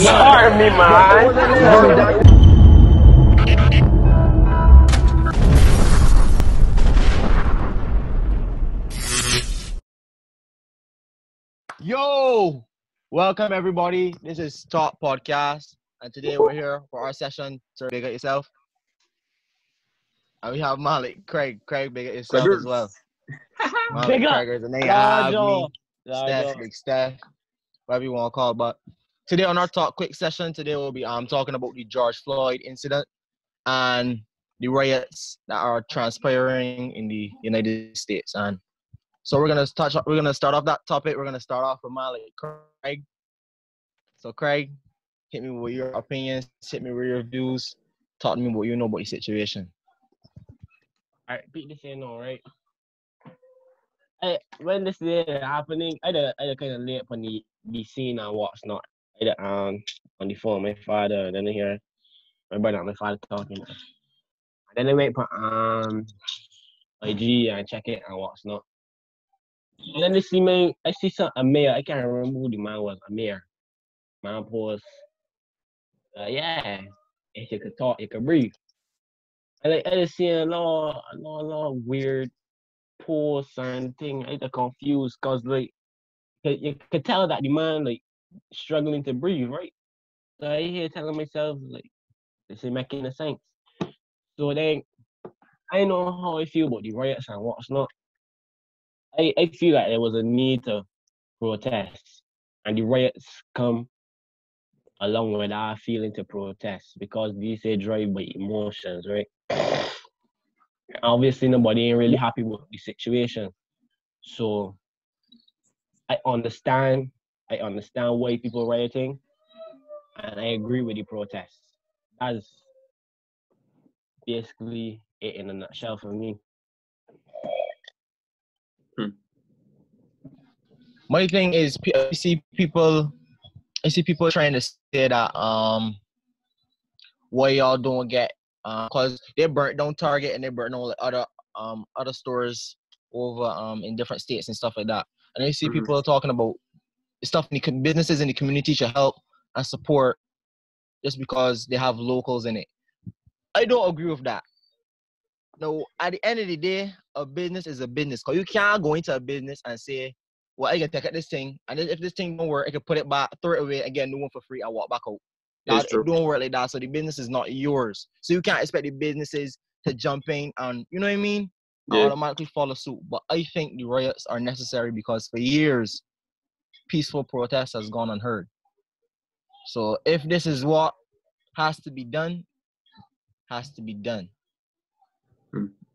Army, man. Yo, welcome everybody. This is TAWK Podcast, and today we're here for our session. Sir, big at yourself. And we have Malik, Craig, big at yourself as well. Malik, Big up. Craigers, and then you have me, Steph, Large. Big Steph, whatever you want to call it. But today on our Talk Quick session, today we'll be talking about the George Floyd incident and the riots that are transpiring in the United States. And so we're gonna start off that topic. We're gonna start off with Malik, Craig. So Craig, hit me with your opinions, hit me with your views, talk to me what you know about the situation. Alright, beat this in all right. When this is happening, I kind of lay up on the scene and what's not. On the phone, my father, and then I hear my brother and my father talking. And then I wait for IG and check it and what's not. And then I see a mayor. I can't remember who the man was. A mayor. Man post. Yeah, if you could talk, you could breathe. And I just see a lot of weird posts and things. I get confused because like you could tell that the man like struggling to breathe, right? So I hear telling myself like this is making a sense. So then I know how I feel about the riots and what's not. I feel like there was a need to protest, and the riots come along with our feeling to protest because these are drive by emotions, right? Obviously, nobody ain't really happy with the situation. So I understand why people are rioting, and I agree with the protests. That's basically it in a nutshell for me. My thing is, I see people trying to say that why y'all don't get because they burnt down Target and they burnt down like other stores over in different states and stuff like that. And I see people talking about stuff in the businesses in the community should help and support just because they have locals in it. I don't agree with that. No, at the end of the day, a business is a business. Because you can't go into a business and say, well, I can take out this thing, and then if this thing don't work, I can put it back, throw it away, and get a new one for free and walk back out. It don't work like that. So the business is not yours. So you can't expect the businesses to jump in and, you know what I mean? And automatically follow suit. But I think the riots are necessary because for years, peaceful protest has gone unheard. So if this is what has to be done, has to be done.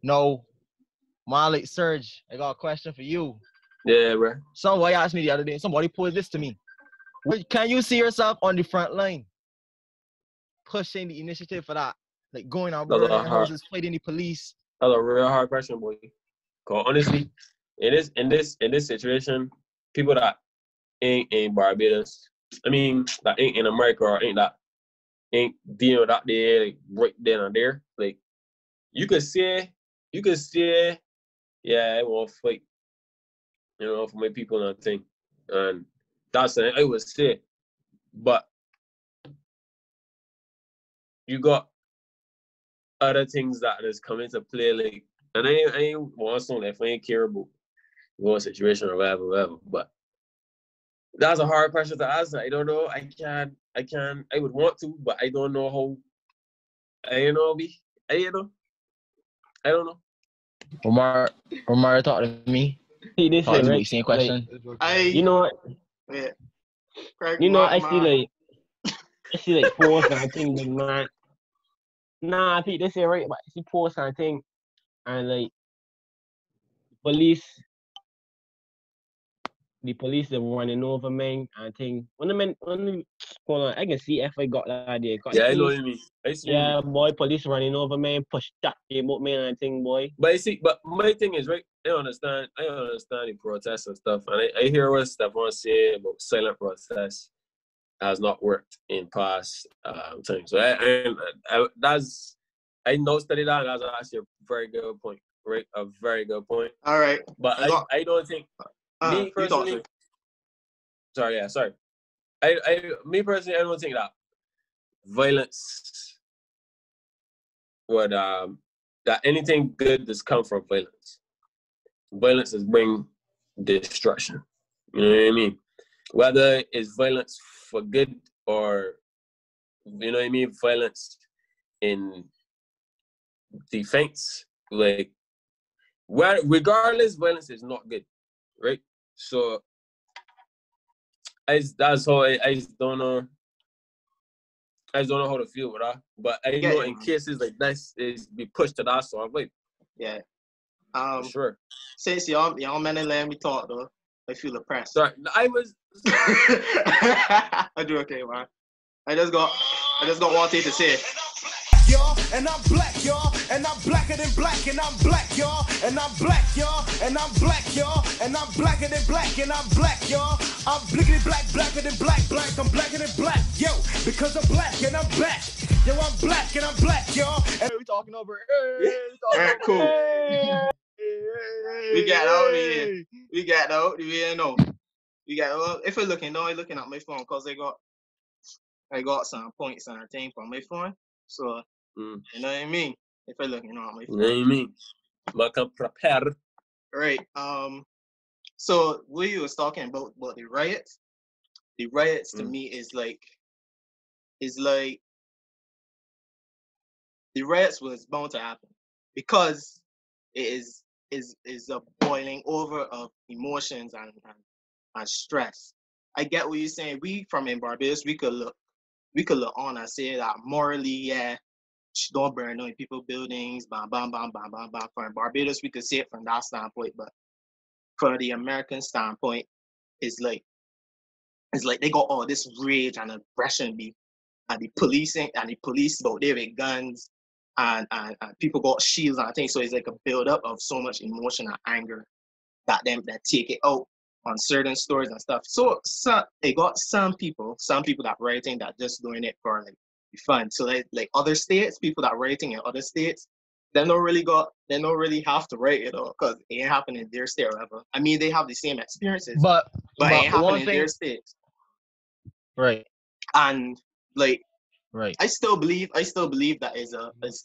No, Malik, Serge, I got a question for you. Yeah, bro. Somebody asked me the other day, somebody posed this to me. Can you see yourself on the front line pushing the initiative for that? Like going out, burning houses, fighting the police? That's a real hard question, boy. Cause honestly, in this situation, people that ain't in Barbados, I mean, that ain't in America or ain't dealing with that there, like right then and there. Like you could say, yeah, I will fight, for my people and thing. And that's something I would say. But you got other things that is coming into play, like, and I ain't want something if I ain't care about one situation or whatever. But that's a hard question to answer. I don't know. I would want to, but I don't know how. I don't know. Omar talk to me. See, this is right. Same question. You know what? Yeah. I see like posts and things like man. Nah, I think this is right, but I see posts and things and like the police are running over men and things. Hold on, I can see if I got that idea. I know what you mean. Yeah, boy, police running over men, push that about men and thing, boy. But my thing is, right, I understand the protests and stuff, and I hear what Stefan say about silent protests has not worked in past times. So I know study that, and that's actually a very good point, right? A very good point. All right. But I don't think me personally. Sorry. Me personally, I don't think that violence would that anything good does come from violence. Violence is bring destruction. You know what I mean? Whether it's violence for good or, you know what I mean, violence in defense, like, regardless, violence is not good, right? So that's how I just don't know. I just don't know how to feel with that. But I know in cases like this, is be pushed to that sort of way. Yeah. For sure. Since y'all men let me talk though, I feel oppressed. Sorry, I was. I do okay, man. I just got one thing to say. Y'all, and I'm black, y'all, and I'm blacker than black, and I'm black, y'all, and I'm black, y'all, and I'm black, y'all, and I'm blacker than black, and I'm black, y'all. I'm blickety black, blacker than black, I'm blacker than black, yo, because I'm black and I'm back. Yo, I'm black and I'm black, y'all. And we talking over. Alright, cool. We got out of here. We got out of here, no. We got if you're looking at my phone, because I got some points and thing from my phone. So you know what I mean? If I look, at my phone. You know what I mean? I can prepare. Right. So what you was talking about the riots. The riots to me is like the riots was bound to happen because it is a boiling over of emotions and stress. I get what you're saying. We from in Barbados, we could look on and say that morally, yeah, don't burn down people buildings, bam, bam, bam, bam, bam, bam. From Barbados, we could see it from that standpoint, but from the American standpoint, it's like they got all this rage and aggression, and the police out there with guns, and people got shields and things. So it's like a build up of so much emotion and anger that take it out on certain stories and stuff. So they got some people that writing that just doing it for like fun. So like other states, people that writing in other states, they don't really have to write it all because it ain't happening in their state or whatever. I mean, they have the same experiences, but it ain't happening in their states. Right. And like, right. I still believe that it's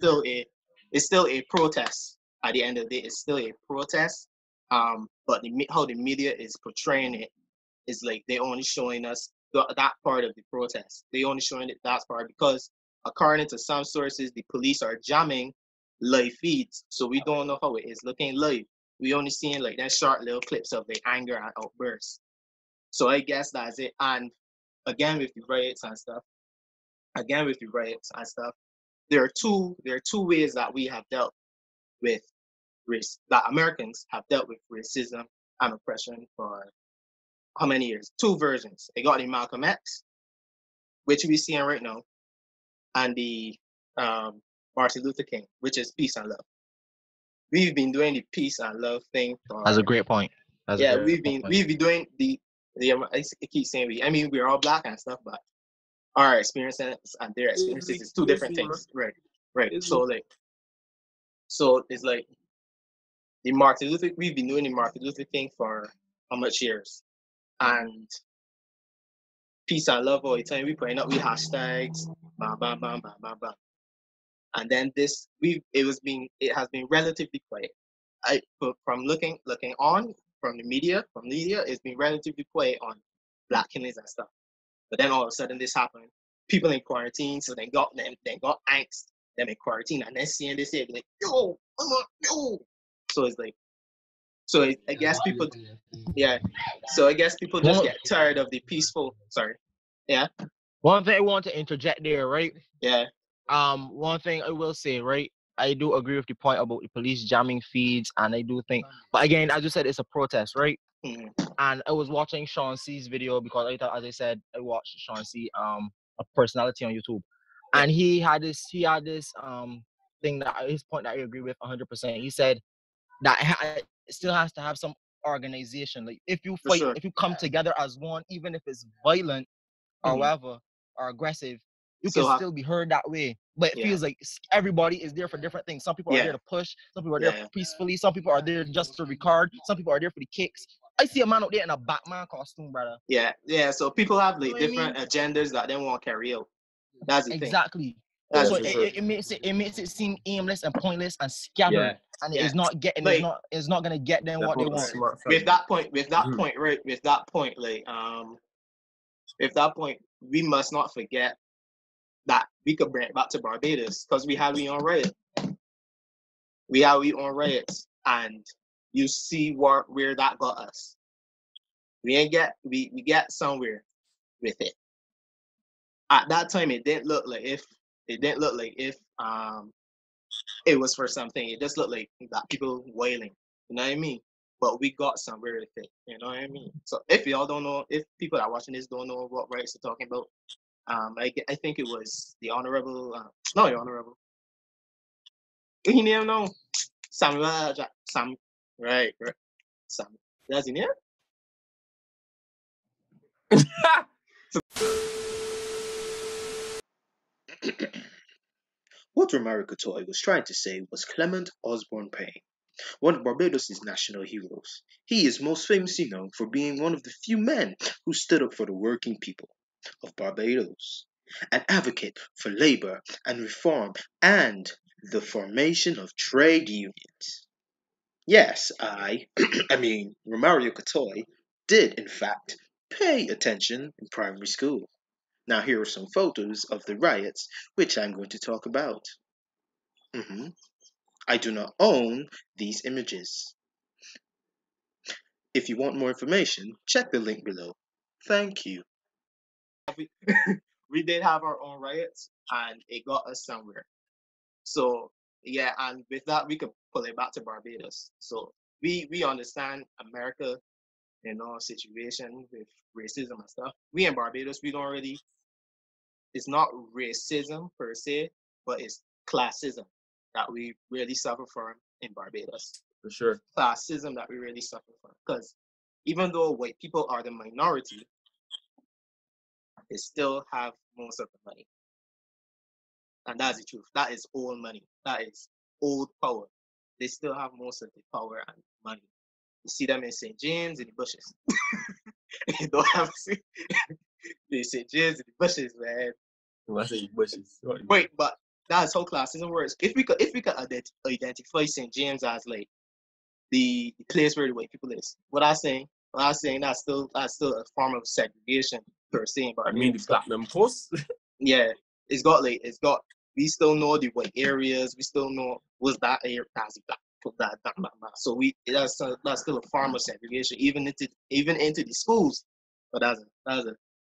still a protest. At the end of the day, it's still a protest. But how the media is portraying it is like they only showing us that part of the protest. They only showing it that part because according to some sources, the police are jamming live feeds, so we don't know how it is looking live. We only seeing like that short little clips of the anger and outbursts. So I guess that's it. And again with the riots and stuff, there are two ways that we have dealt with race, that Americans have dealt with racism and oppression for how many years? Two versions. They got the Malcolm X, which we're seeing right now, and the Martin Luther King, which is peace and love. We've been doing the peace and love thing for. That's a great point. We've been doing the I keep saying we. I mean, we're all black and stuff, but our experiences and their experiences is two different things. Right. So it's like we've been doing the Martin Luther King for how much years? And peace and love all the time. We putting up with hashtags, bam, bam, bam, bam, bam, bam. And then it has been relatively quiet. From looking on from the media, it's been relatively quiet on black killings and stuff. But then all of a sudden this happened. People in quarantine, so they got angst, them in quarantine, and then seeing this here, like, yo. So it's like, I guess people, yeah. So I guess people just get tired of the peaceful. Sorry, yeah. One thing I want to interject there, right? Yeah. One thing I will say, right? I do agree with the point about the police jamming feeds, and I do think, but again, as you said, it's a protest, right? Mm-hmm. And I was watching Sean C's video because as I said, I watched Sean C, a personality on YouTube, and he had this thing that his point that I agree with 100%. He said that it still has to have some organization. Like if you fight, if you come together as one, even if it's violent or whatever or aggressive, you can still be heard that way. But it feels like everybody is there for different things. Some people are there to push, some people are there peacefully, some people are there just to record, some people are there for the kicks. I see a man out there in a Batman costume, brother. Yeah. So people have like You know what I different agendas that they want to carry out. That's the thing. Exactly. That's So the thing. it makes it seem aimless and pointless and scattered, Yeah. and Yeah. it's not getting Like, it's not gonna get them what they want. Smart with that point, Mhm. right? With that point, like with that point, we must not forget that we could bring it back to Barbados because we have we on riot. We have we on riots, and you see where that got us. We get somewhere with it. At that time, it didn't look like if it was for something. It just looked like that people wailing. You know what I mean? But we got somewhere with it. You know what I mean? So if y'all don't know, if people that are watching this don't know what rights are talking about, I think it was the honorable, no, the honorable. You name no Samuel Sam, right? Sam. That's in here. What Romero Catoy was trying to say was Clement Osborne Payne, one of Barbados' national heroes. He is most famously known for being one of the few men who stood up for the working people of Barbados, an advocate for labor and reform and the formation of trade unions. Yes, Romario Catoy did in fact pay attention in primary school. Now here are some photos of the riots which I'm going to talk about. I do not own these images. If you want more information, check the link below. Thank you. We did have our own riots, and it got us somewhere. So yeah, and with that, we could pull it back to Barbados. So we understand America, situation with racism and stuff. We in Barbados, we don't really. It's not racism per se, but it's classism that we really suffer from in Barbados. For sure. Classism that we really suffer from, because even though white people are the minority, they still have most of the money. And that's the truth. That is old money. That is old power. They still have most of the power and money. You see them in St. James in the bushes. You don't have to see the St. James in the bushes, man. When I say bushes. Wait, but that's how classism works. If we could identify St. James as like the place where the white people is, what I'm saying that's still a form of segregation per se. But I mean the platinum post. Yeah, it's got we still know the white areas. We still know was that area that's black. Put that. So that's still a form of segregation, even into the schools. But that's a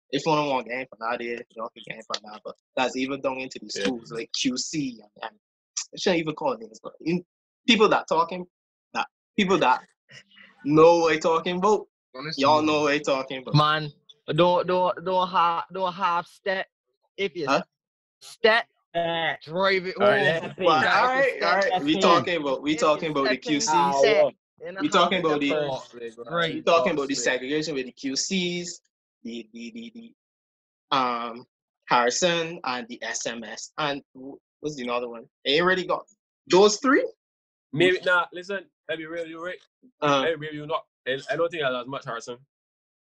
if you don't want to gain from that, y'all can gain from that. But that's even down into the schools like QC and I shouldn't even call it names, but people that know what I'm talking about. Honestly, Y'all know what I'm talking about. Man, don't half step. If you step, drive it home. All right. We talking about the QCs. We talking about we talking about the segregation with the QCs, the Harrison and the SMS, and what's the other one? They already got those three. Maybe listen. Let me real you right. Maybe you not. I don't think that's as much Harrison.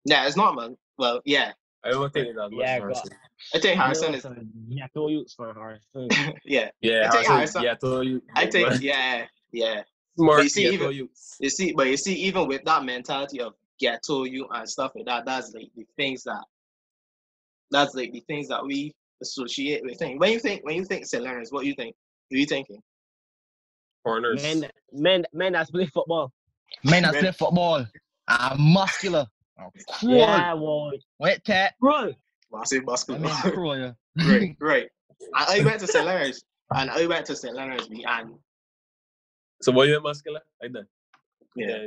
Yeah, it's not, man. Well, yeah. I don't think it's as much Harrison. I think Harrison is. Yeah, throw you for Harrison. Yeah. Yeah, I think Harrison. Yeah, throw you. I think yeah. Smart. But you see, even with that mentality of ghetto you and stuff like that, that's like the things that we associate with things. When you think St. Lawrence, what you think? Who are you thinking? Corners. Men that play football. Men that play football. Muscular. Cool. Yeah, boy. Wet tat. Bro. I say muscular. I mean, cool, yeah. Right. I went to St. Lawrence, and So were you muscular? I done. Yeah.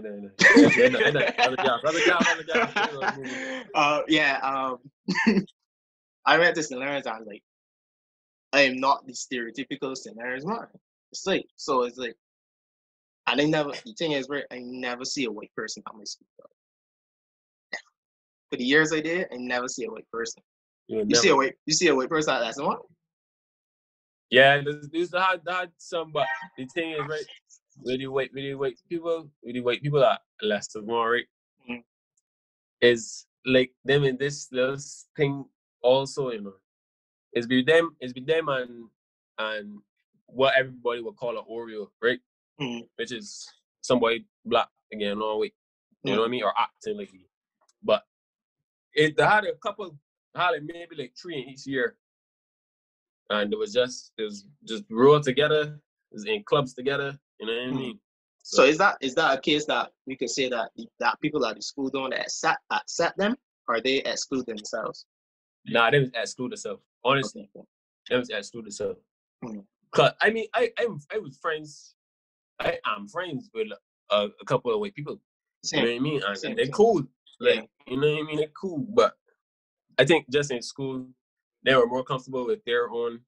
I went to St. Lawrence and like I am not the stereotypical St. Lawrence man. It's like and the thing is where I never see a white person at my school. For the years I did, I never see a white person. You see a white person at that one? Yeah, there's had some, but the thing is right. With the white people are less of more, right? Mm-hmm. is like them in this little thing also, you know. It's be them and what everybody would call an Oreo, right? Mm-hmm. Which is somebody black again, no way. You know what I mean? Or acting like me. But they had a couple, like maybe like 3 in each year. And it was just rolled together, it was in clubs together, you know what I mean? So is that a case that we could say that that people at the school don't accept them, or they exclude themselves? Nah, they was exclude themselves. Honestly, Okay. they was exclude themselves. Mm. Cause I mean, I was friends. I am friends with a couple of white people. Same. You know what I mean? And Same, they're same. cool. Like, Yeah. you know what I mean? They're cool. But I think just in school, they were more comfortable with their own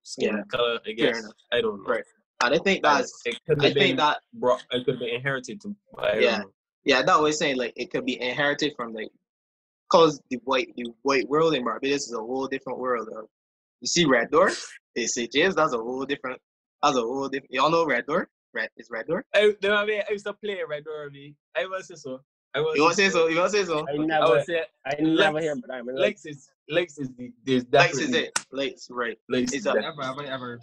skin color, I guess. enough. I don't know. Right. And I think that's it could have been inherited to. I don't know. Yeah, that was saying like it could be inherited from like, cause the white world in Barbados is a whole different world. You see Red Door? They say James, that's a whole different. Y'all know Red Door? Red Door? I used to play Red Door. I will say so. You want to say so? You want to say so? I never hear about that. Lakes is there's definitely Lakes, right? Lakes It's is Ever.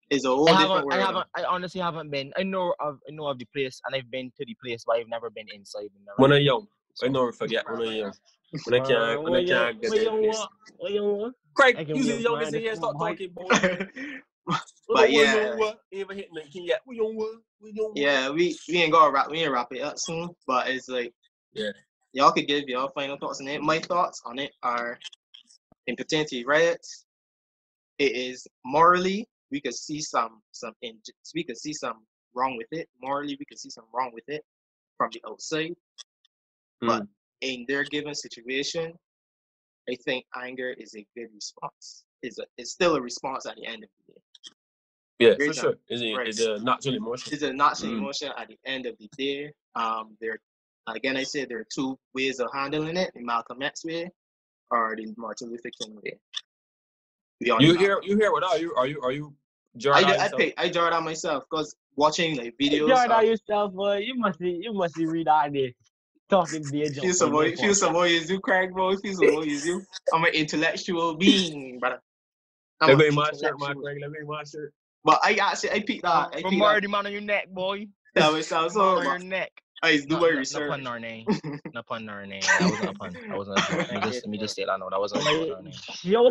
It's a whole different world. I honestly haven't been. I know of the place, and I've been to the place, but I've never been inside. When I'm young, I never forget when I'm young. When I can't get that place. Craig, you see young as here start talking, boy. But yeah, Even hit 19 yet. We ain't gonna wrap it up soon. But it's like, y'all could give y'all final thoughts on it. My thoughts on it are, in potential riots, it is morally we could see some wrong with it. Morally, we could see some wrong with it from the outside. But in their given situation, I think anger is a good response. It's still a response at the end of the day. Yeah, for sure. It's a natural emotion. It's a natural emotion at the end of the day. Again, I said there are 2 ways of handling it: the Malcolm X way or the Martin Luther King way. You hear what are you I jarred on myself because watching like videos. Jarred on yourself, boy. You must read out there. Talking to your job. Feel some more you do, Craig, bro. Feel some more you do. I'm an intellectual being, brother. Let me my shirt, my Craig. Let me my shirt. But I picked that. From the man on your neck, boy. That was on your neck. I do my research. No pun our name. No pun our name. That wasn't a pun. That wasn't a pun. Let me just say that. No, that wasn't our name. Yo.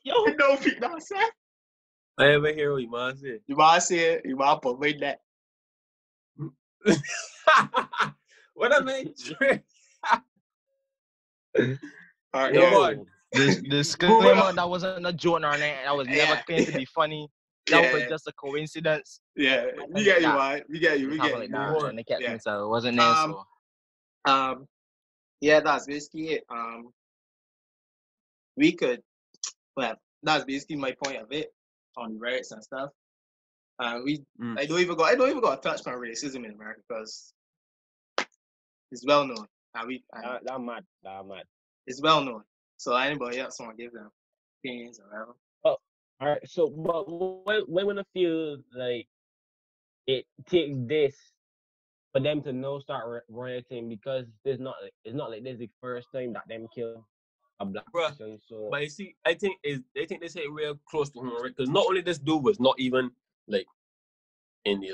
No, pick that, sir. I ever hear what you man say. You man say you man put my neck. What I mean? Alright, yo. Disclaimer, that wasn't a joke or anything. That was never claimed to be funny. That was just a coincidence. Yeah, we get you, man. We get you. And they kept themselves. It wasn't there, so. Yeah, that's basically it. We could, well, that's basically my point of it on riots and stuff. I don't even go to touch on racism in America because it's well known. I'm mad. It's well known. So anybody else want to give them opinions or whatever? Oh, all right. So, but when I feel like it takes this for them to now start rioting, because it's not like this is the first time that them kill a black person. So, but you see, I think they say real close to home, right? Because not only this dude was not even like in the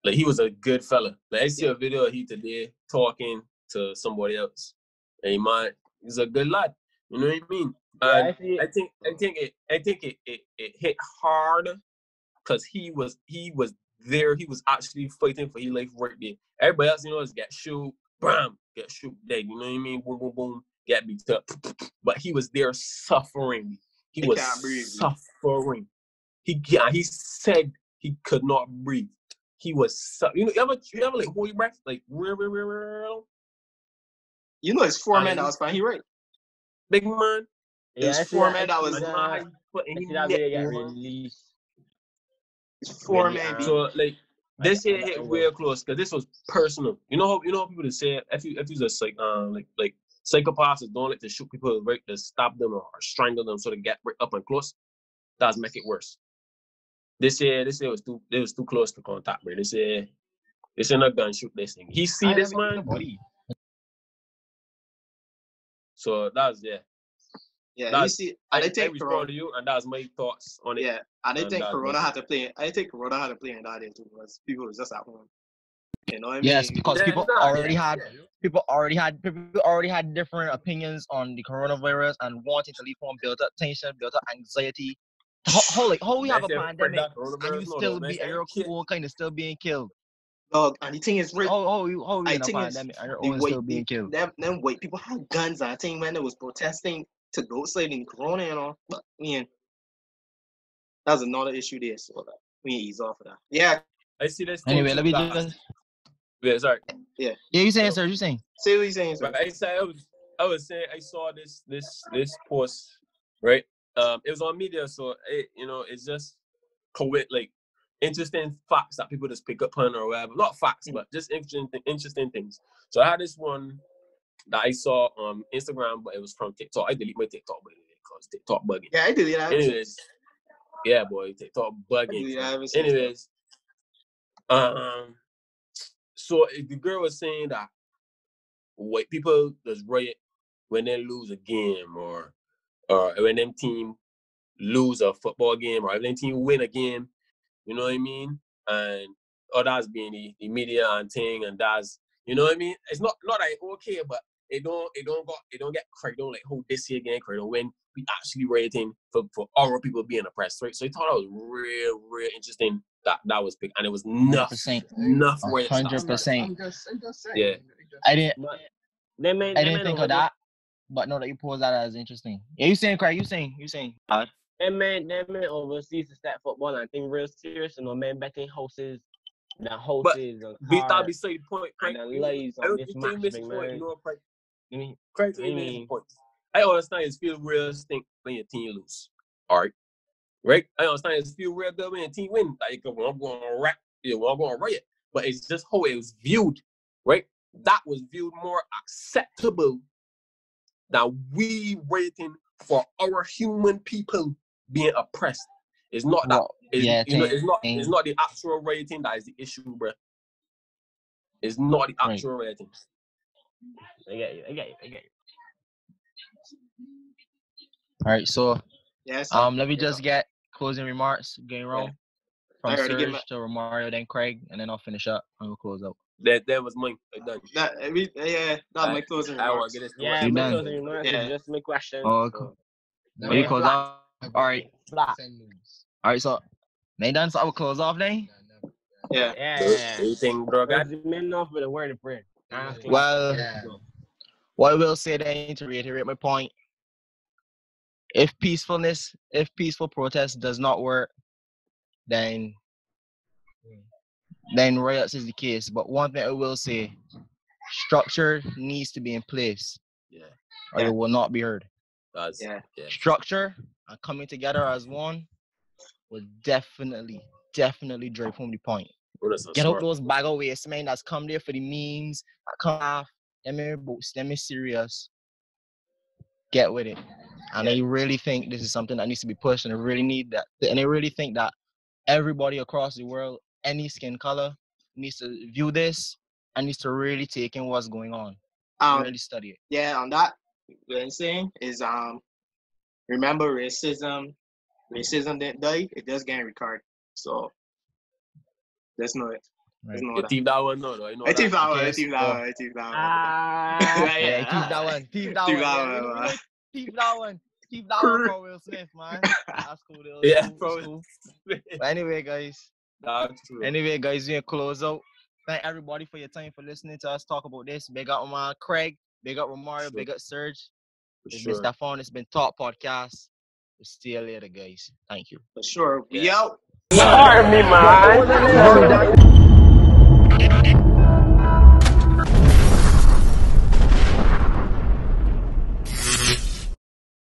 like he was a good fella. Like I see a video of he today talking to somebody else, and he's a good lad. You know what I mean? And I think it hit hard because he was there. He was actually fighting for his life right there. Everybody else, is get shoot, bam, get shoot dead. You know what I mean? Boom, boom, boom, get beat up. But he was there suffering. He was suffering. He said he could not breathe. He was you ever like hold your breath like real. It's 4 men that was fine. He right. Big man. It's 4 men that was released. It's 4 men. So like this here hit real close because this was personal. You know how people to say if you just like psychopaths don't like to shoot people, right, to stab them or strangle them so they get right up and close. That's make it worse. This year was too close to contact, bro. This year They should not gun shoot this thing. He see this man. So that's Yeah, That's, you see, and I I think respond Corona. to you, and that's my thoughts on it. Yeah, and I And think that's Corona my- had to play. I think Corona had to play in that day too, because people was just at home. You know what I mean? Yes, because Yeah, people nah, already yeah. already had different opinions on the coronavirus and wanting to leave home, built up tension, built up anxiety. How we have a pandemic and you still be and your own kind of still being killed. Dog, and the thing is, How we I in a think it's pandemic and your the own white still being people, killed? them white people had guns. I think when they was protesting to go outside in Corona, you know. But that's another issue there. So we ease off of that. Yeah. I see this thing. Anyway, let me just. Yeah, sorry. Yeah. Yeah, you saying, sir? You saying? Say what you saying, sir. But I was saying I saw this post, right? It was on media, so it's just like interesting facts that people just pick up on or whatever. Not facts, but just interesting things. So I had this one that I saw on Instagram, but it was from TikTok. I delete my TikTok by the way because TikTok bugging. Yeah, I delete that. Anyways, yeah, boy, TikTok bugging. Anyways, so the girl was saying that white people just riot when they lose a game or when them team lose a football game or if them team win a game, you know what I mean? And others being the media and thing, and that's, you know what I mean? It's not like okay, but it don't get credit on like how this year getting credit when we actually rating for our people being oppressed, right? So I thought that was real interesting that was big, and it was enough 100%. Yeah. I didn't think of that, but know that you posed that as interesting. Yeah, you saying, Craig? You saying? That man overseas to start football and I think real serious, man betting houses, and cars, beside the point, Craig, and the lives on this match, man. You know what, Craig? Craig, point. I understand it feels real stink when your team lose. Alright. Right? I understand it feels real good when your team win. Like I'm going to riot. But it's just how it was viewed, right? That was viewed more acceptable than we waiting for our human people being oppressed. It's not that. It's not the actual rating that is the issue, bro. It's not the actual rating. I get you. All right, so yes. Let me just get closing remarks going wrong from Serge to Romario, then Craig, and then I'll finish up and we'll close out. That was mine. Done. That's my closing remarks. Yeah, my closing remarks is just my question. Oh, cool. You close off? All right. All right, so they done, so I will close off then? Yeah. You think, bro? Men off with a word of prayer. Well, what I will say then to reiterate my point, if peaceful protest does not work, then riots is the case. But one thing I will say, structure needs to be in place. Or it will not be heard. Structure and coming together as one will definitely drive home the point. Get out those bag of waste, man, that's come there for the memes, that come off, them is serious. Get with it. And I really think this is something that needs to be pushed, and I really need that. And I really think that everybody across the world, any skin color, needs to view this and needs to really take in what's going on. Really study it. Yeah, on that, what I'm saying is remember racism didn't die, it just getting recorded. So let's know it. You team that one, no, I know. I team that one. Yeah, keep that one for Will Smith, man. That's cool. Cool. But anyway, guys. That's true. Anyway, guys, we're gonna close out. Thank everybody for your time for listening to us talk about this. Big up my Craig, big up Romario, big up Serge. It's been Stefan. It's been TAWK Podcast. We'll see you later, guys. Thank you. For sure. We out. Pardon me, man.